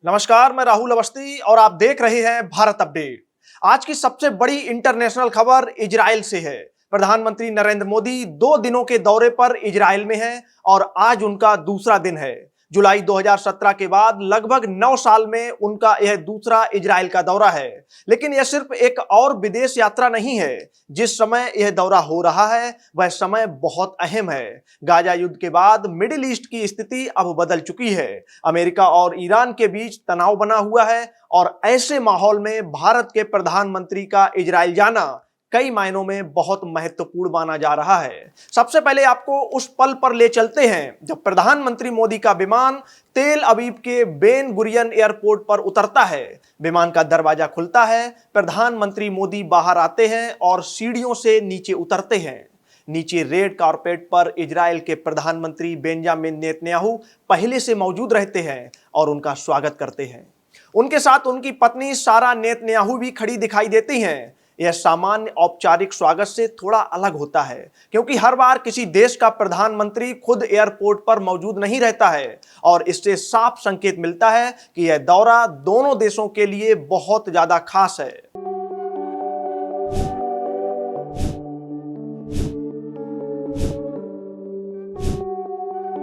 नमस्कार, मैं राहुल अवस्थी और आप देख रहे हैं भारत अपडेट। आज की सबसे बड़ी इंटरनेशनल खबर इजराइल से है। प्रधानमंत्री नरेंद्र मोदी 2 दिनों के दौरे पर इजराइल में हैं और आज उनका दूसरा दिन है। जुलाई 2017 के बाद लगभग 9 साल में उनका यह दूसरा इजराइल का दौरा है। लेकिन यह सिर्फ एक और विदेश यात्रा नहीं है। जिस समय यह दौरा हो रहा है वह समय बहुत अहम है। गाजा युद्ध के बाद मिडिल ईस्ट की स्थिति अब बदल चुकी है। अमेरिका और ईरान के बीच तनाव बना हुआ है और ऐसे माहौल में भारत के प्रधानमंत्री का इजराइल जाना कई मायनों में बहुत महत्वपूर्ण माना जा रहा है। सबसे पहले आपको उस पल पर ले चलते हैं जब प्रधानमंत्री मोदी का विमान तेल अवीव के बेन गुरियन एयरपोर्ट पर उतरता है। विमान का दरवाजा खुलता है, प्रधानमंत्री मोदी बाहर आते हैं और सीढ़ियों से नीचे उतरते हैं। नीचे रेड कारपेट पर इजराइल के प्रधानमंत्री बेंजामिन नेतन्याहू पहले से मौजूद रहते हैं और उनका स्वागत करते हैं। उनके साथ उनकी पत्नी सारा नेतन्याहू भी खड़ी दिखाई देती हैं। यह सामान्य औपचारिक स्वागत से थोड़ा अलग होता है क्योंकि हर बार किसी देश का प्रधानमंत्री खुद एयरपोर्ट पर मौजूद नहीं रहता है और इससे साफ संकेत मिलता है कि यह दौरा दोनों देशों के लिए बहुत ज्यादा खास है।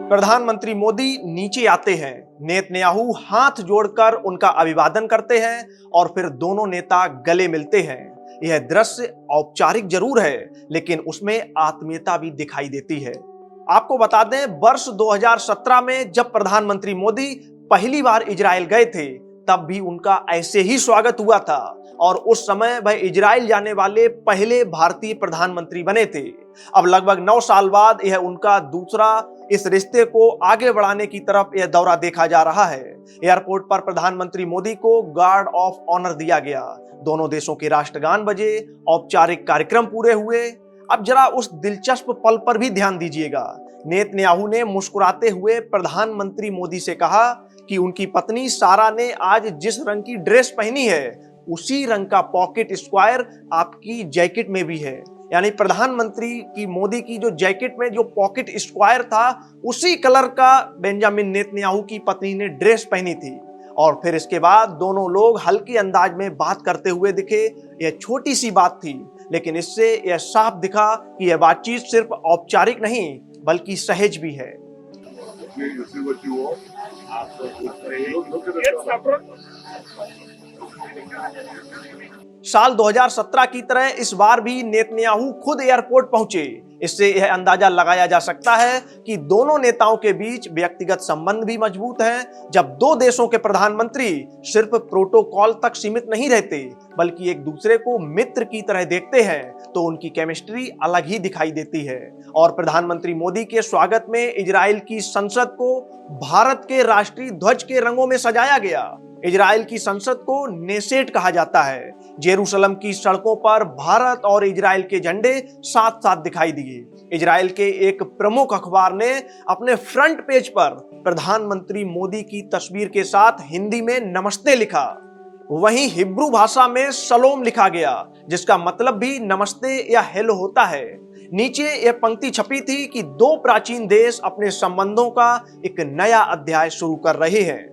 प्रधानमंत्री मोदी नीचे आते हैं। नेतन्याहू हाथ जोड़कर उनका अभिवादन करते हैं और फिर दोनों नेता गले मिलते हैं। यह दृश्य औपचारिक जरूर है लेकिन उसमें आत्मीयता भी दिखाई देती है। आपको बता दें, वर्ष 2017 में जब प्रधानमंत्री मोदी पहली बार इजराइल गए थे तब भी उनका ऐसे ही स्वागत हुआ था और उस समय वह इजराइल जाने वाले पहले भारतीय प्रधानमंत्री बने थे। अब लगभग 9 साल बाद यह उनका दूसरा इस रिश्ते को आगे बढ़ाने की तरफ यह दौरा देखा जा रहा है। एयरपोर्ट पर प्रधानमंत्री मोदी को गार्ड ऑफ ऑनर दिया गया। दोनों देशों के राष्ट्रगान बजे, औपचारिक कार्यक्रम पूरे हुए। अब जरा उस दिलचस्प पल पर भी ध्यान दीजिएगा। नेतन्याहू ने मुस्कुराते हुए प्रधानमंत्री मोदी से कहा कि उनकी पत्नी सारा ने आज जिस रंग की ड्रेस पहनी है उसी रंग का पॉकेट स्क्वायर आपकी जैकेट में भी है। यानी प्रधानमंत्री की मोदी की जो जैकेट में जो पॉकेट स्क्वायर था उसी कलर का बेंजामिन नेतन्याहू की पत्नी ने ड्रेस पहनी थी। और फिर इसके बाद दोनों लोग हल्के अंदाज में बात करते हुए दिखे। यह छोटी सी बात थी लेकिन इससे यह साफ दिखा कि यह बातचीत सिर्फ औपचारिक नहीं बल्कि सहज भी है। साल 2017 की तरह इस बार भी नेतन्याहू खुद एयरपोर्ट पहुंचे। इससे यह अंदाजा लगाया जा सकता है कि दोनों नेताओं के बीच व्यक्तिगत संबंध भी मजबूत हैं। जब दो देशों के प्रधानमंत्री सिर्फ प्रोटोकॉल तक सीमित नहीं रहते बल्कि एक दूसरे को मित्र की तरह देखते हैं तो उनकी केमिस्ट्री अलग ही दिखाई देती है। और प्रधानमंत्री मोदी के स्वागत में इजराइल की संसद को भारत के राष्ट्रीय ध्वज के रंगों में सजाया गया। इजराइल की संसद को नेसेट कहा जाता है। जेरूसलम की सड़कों पर भारत और इजराइल के झंडे साथ साथ दिखाई दिए। इजराइल के एक प्रमुख अखबार ने अपने फ्रंट पेज पर प्रधानमंत्री मोदी की तस्वीर के साथ हिंदी में नमस्ते लिखा। वहीं हिब्रू भाषा में शलोम लिखा गया जिसका मतलब भी नमस्ते या हेलो होता है। नीचे यह पंक्ति छपी थी कि दो प्राचीन देश अपने संबंधों का एक नया अध्याय शुरू कर रहे हैं।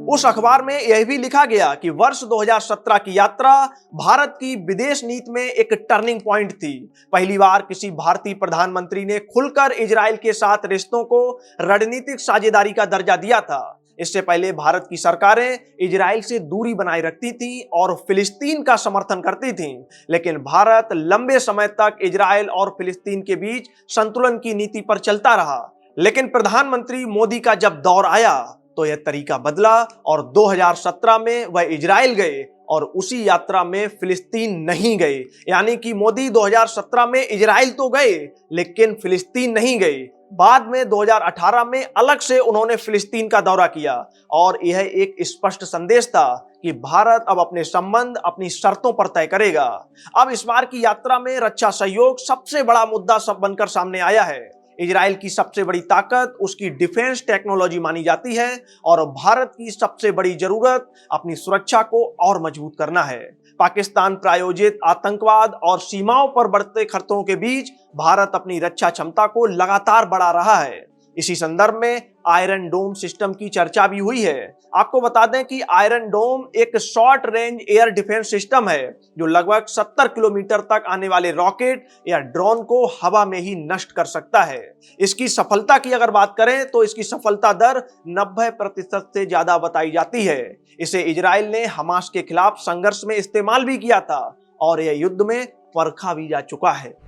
उस अखबार में यह भी लिखा गया कि वर्ष 2017 की यात्रा भारत की विदेश नीति में एक टर्निंग पॉइंट थी। पहली बार किसी भारतीय प्रधानमंत्री ने खुलकर इजराइल के साथ रिश्तों को रणनीतिक साझेदारी का दर्जा दिया था। इससे पहले भारत की सरकारें इजराइल से दूरी बनाए रखती थी और फिलिस्तीन का समर्थन करती थीं, लेकिन भारत लंबे समय तक इजराइल और फिलिस्तीन के बीच संतुलन की नीति पर चलता रहा। लेकिन प्रधानमंत्री मोदी का जब दौर आया तो यह तरीका बदला और 2017 में वह इजराइल गए और उसी यात्रा में फिलिस्तीन नहीं गए। यानी कि मोदी 2017 में इजराइल तो गए लेकिन फिलिस्तीन नहीं गए। बाद में 2018 में अलग से उन्होंने फिलिस्तीन का दौरा किया और यह एक स्पष्ट संदेश था कि भारत अब अपने संबंध अपनी शर्तों पर तय करेगा। अब इस बार की यात्रा में रक्षा सहयोग सबसे बड़ा मुद्दा बनकर सामने आया है। इजराइल की सबसे बड़ी ताकत उसकी डिफेंस टेक्नोलॉजी मानी जाती है और भारत की सबसे बड़ी जरूरत अपनी सुरक्षा को और मजबूत करना है। पाकिस्तान प्रायोजित आतंकवाद और सीमाओं पर बढ़ते खतरों के बीच भारत अपनी रक्षा क्षमता को लगातार बढ़ा रहा है। इसी संदर्भ में आयरन डोम सिस्टम की चर्चा भी हुई है। आपको बता दें कि आयरन डोम एक short range air defence system है जो लगभग 70 किलोमीटर तक आने वाले रॉकेट या ड्रोन को हवा में ही नष्ट कर सकता है। इसकी सफलता की अगर बात करें तो इसकी सफलता दर 90% से ज्यादा बताई जाती है। इसे इजराइल ने हमास के खिलाफ संघर्ष में इस्तेमाल भी किया था और यह युद्ध में परखा भी जा चुका है।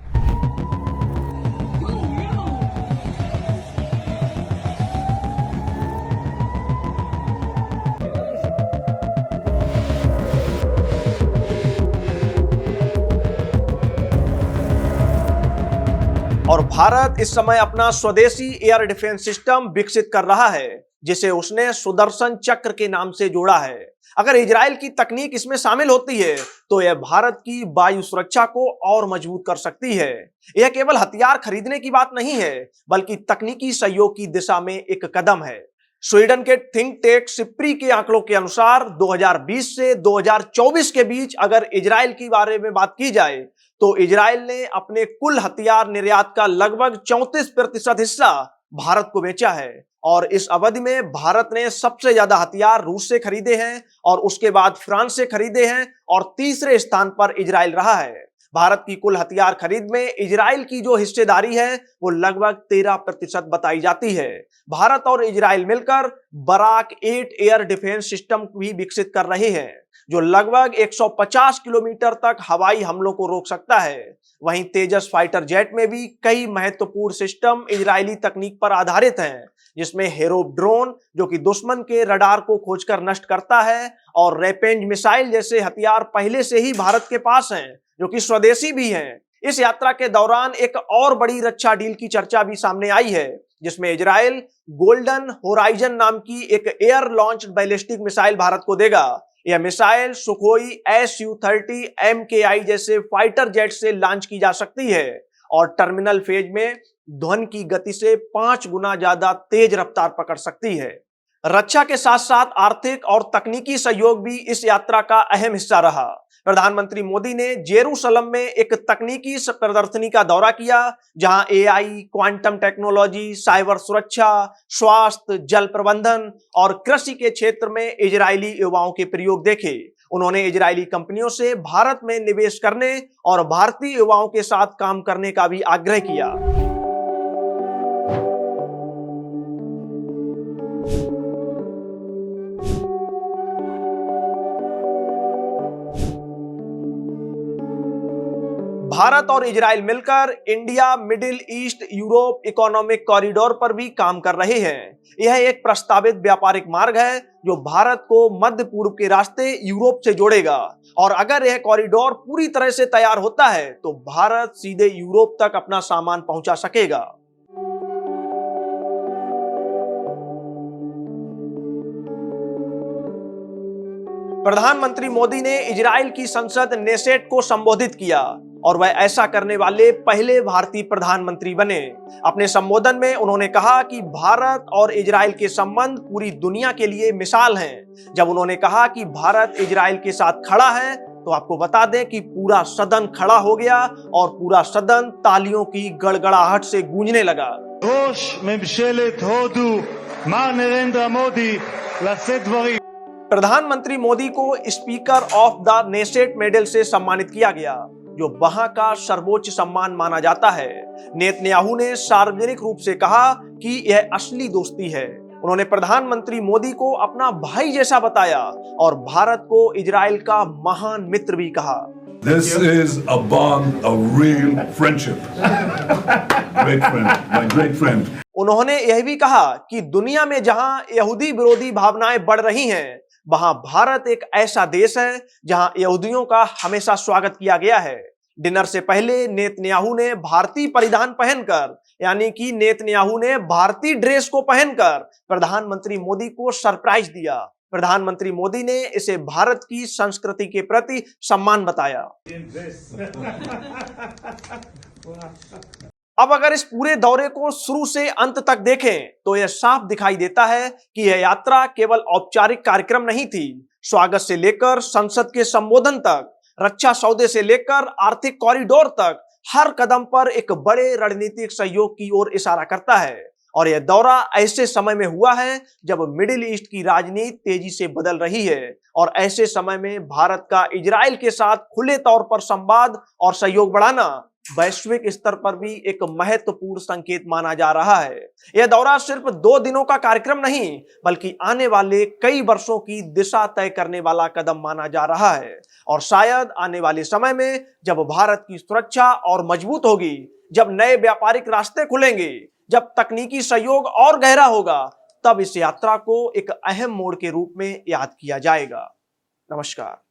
और भारत इस समय अपना स्वदेशी एयर डिफेंस सिस्टम विकसित कर रहा है जिसे उसने सुदर्शन चक्र के नाम से जोड़ा है। अगर इजराइल की तकनीक इसमें शामिल होती है तो यह भारत की वायु सुरक्षा को और मजबूत कर सकती है। यह केवल हथियार खरीदने की बात नहीं है बल्कि तकनीकी सहयोग की दिशा में एक कदम है। स्वीडन के थिंक टैंक सिप्री के आंकड़ों के अनुसार 2020 से 2024 के बीच अगर इजराइल के बारे में बात की जाए तो इजराइल ने अपने कुल हथियार निर्यात का लगभग 34% हिस्सा भारत को बेचा है और इस अवधि में भारत ने सबसे ज्यादा हथियार रूस से खरीदे हैं और उसके बाद फ्रांस से खरीदे हैं और तीसरे स्थान पर इजराइल रहा है। भारत की कुल हथियार खरीद में इजराइल की जो हिस्सेदारी है वो लगभग 13% बताई जाती है। भारत और इजराइल मिलकर बराक 8 एयर डिफेंस सिस्टम भी विकसित कर रहे हैं जो लगभग 150 किलोमीटर तक हवाई हमलों को रोक सकता है। वहीं तेजस फाइटर जेट में भी कई महत्वपूर्ण सिस्टम इजरायली तकनीक पर आधारित हैं जिसमें हेरोप ड्रोन जो कि दुश्मन के रडार को खोजकर नष्ट करता है और रैपेंज मिसाइल जैसे हथियार पहले से ही भारत के पास हैं जो कि स्वदेशी भी हैं। इस यात्रा के दौरान एक और बड़ी रक्षा डील की चर्चा भी सामने आई है जिसमें इजराइल गोल्डन होराइजन नाम की एक air launch ballistic missile Bharat को देगा। यह मिसाइल सुखोई Su-30 MKI जैसे फाइटर जेट से लॉन्च की जा सकती है और टर्मिनल फेज में ध्वनि की गति से 5 गुना ज्यादा तेज रफ्तार पकड़ सकती है। रक्षा के साथ साथ आर्थिक और तकनीकी सहयोग भी इस यात्रा का अहम हिस्सा रहा। प्रधानमंत्री मोदी ने जेरूसलम में एक तकनीकी प्रदर्शनी का दौरा किया जहां AI, क्वांटम टेक्नोलॉजी, साइबर सुरक्षा, स्वास्थ्य, जल प्रबंधन और कृषि के क्षेत्र में इजरायली युवाओं के प्रयोग देखे। उन्होंने इजरायली कंपनियों से भारत में निवेश करने और भारतीय युवाओं के साथ काम करने का भी आग्रह किया। भारत और इजराइल मिलकर India middle east Europe economic corridor पर भी काम कर रहे हैं। यह एक प्रस्तावित व्यापारिक मार्ग है जो भारत को मध्य पूर्व के रास्ते यूरोप से जोड़ेगा और अगर यह कॉरिडोर पूरी तरह से तैयार होता है तो भारत सीधे यूरोप तक अपना सामान पहुंचा सकेगा। प्रधानमंत्री मोदी ने इजराइल की संसद नेसेट को संबोधित किया और वह ऐसा करने वाले पहले भारतीय प्रधानमंत्री बने। अपने संबोधन में उन्होंने कहा कि भारत और इजराइल के संबंध पूरी दुनिया के लिए मिसाल हैं। जब उन्होंने कहा कि भारत इजराइल के साथ खड़ा है तो आपको बता दें कि पूरा सदन खड़ा हो गया और पूरा सदन तालियों की गड़गड़ाहट से गूंजने लगा। ראש ממשלת הודו מר नरेंद्र मोदी לשאת दवारी। प्रधानमंत्री मोदी को speaker of the Knesset medal से सम्मानित किया गया जो वहां का सर्वोच्च सम्मान माना जाता है। नेतन्याहू ने सार्वजनिक रूप से कहा कि यह असली दोस्ती है। उन्होंने प्रधानमंत्री मोदी को अपना भाई जैसा बताया और भारत को इजराइल का महान मित्र भी कहा। This is a bond, a real friendship. Great friend, my great friend. उन्होंने यह भी कहा कि दुनिया में जहां यहूदी विरोधी भावनाएं बढ़ रही हैं, वहां भारत एक ऐसा देश है जहां यहूदियों का हमेशा स्वागत किया गया है। डिनर से पहले नेतन्याहू ने भारतीय परिधान पहनकर यानी कि नेतन्याहू ने भारतीय ड्रेस को पहनकर प्रधानमंत्री मोदी को सरप्राइज दिया। प्रधानमंत्री मोदी ने इसे भारत की संस्कृति के प्रति सम्मान बताया। अब अगर इस पूरे दौरे को शुरू से अंत तक देखें तो यह साफ दिखाई देता है कि यह यात्रा केवल औपचारिक कार्यक्रम नहीं थी। स्वागत से लेकर संसद के संबोधन तक रक्षा सौदे से लेकर आर्थिक कॉरिडोर तक हर कदम पर एक बड़े रणनीतिक सहयोग की ओर इशारा करता है। और यह दौरा ऐसे समय में हुआ है जब मिडिल ईस्ट की राजनीति तेजी से बदल रही है और ऐसे समय में भारत का इजराइल के साथ खुले तौर पर संवाद और सहयोग बढ़ाना वैश्विक स्तर पर भी एक महत्वपूर्ण संकेत माना जा रहा है। यह दौरा सिर्फ 2 दिनों का कार्यक्रम नहीं बल्कि आने वाले कई वर्षों की दिशा तय करने वाला कदम माना जा रहा है। और शायद आने वाले समय में जब भारत की सुरक्षा और मजबूत होगी, जब नए व्यापारिक रास्ते खुलेंगे, जब तकनीकी सहयोग और गहरा होगा, तब इस यात्रा को एक अहम मोड़ के रूप में याद किया जाएगा। नमस्कार।